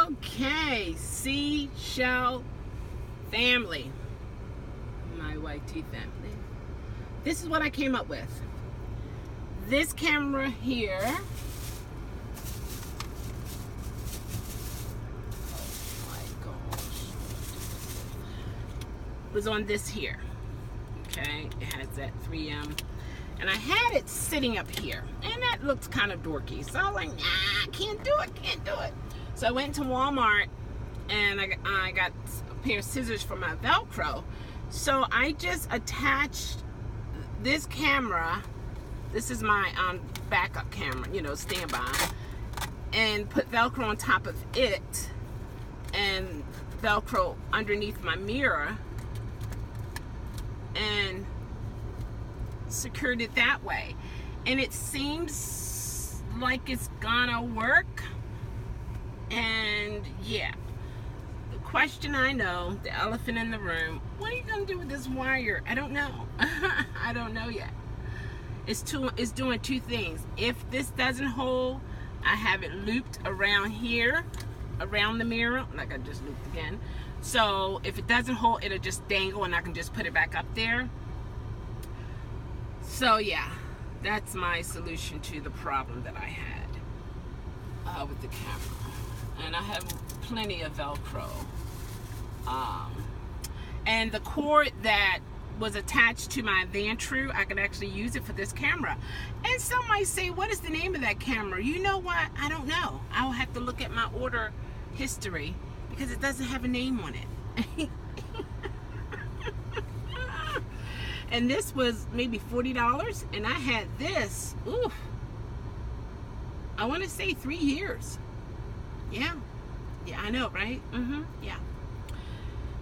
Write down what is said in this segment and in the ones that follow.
Okay, seashell family, my YT family. This is what I came up with. This camera here. Oh my gosh. Was on this here. Okay, it has that 3M. And I had it sitting up here. And that looks kind of dorky. So I was like, nah, can't do it. So I went to Walmart and I got a pair of scissors for my Velcro. So I just attached this camera. This is my backup camera, you know, standby. And put Velcro on top of it. And Velcro underneath my mirror. And secured it that way. And it seems like it's gonna work. And yeah, the question I know, the elephant in the room, what are you gonna do with this wire? I don't know. I don't know yet. It's doing two things. If this doesn't hold, I have it looped around here, around the mirror, like I just looped again. So if it doesn't hold, it'll just dangle and I can just put it back up there. So yeah, that's my solution to the problem that I had with the camera. And I have plenty of Velcro. And the cord that was attached to my Vantru, I could actually use it for this camera. And some might say, what is the name of that camera? You know what? I don't know. I'll have to look at my order history because it doesn't have a name on it. And this was maybe $40, and I had this, ooh, I want to say 3 years. Yeah, I know, right? Yeah.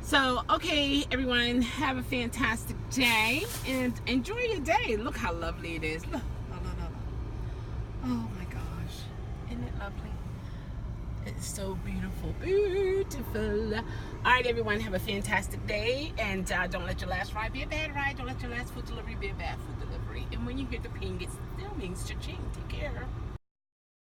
So, okay, everyone, have a fantastic day, and enjoy your day. Look how lovely it is. Look. Oh my gosh, isn't it lovely? It's so beautiful, beautiful. All right, everyone, have a fantastic day, and don't let your last ride be a bad ride. Don't let your last food delivery be a bad food delivery. And when you hear the ping, it still means cha-ching. Take care.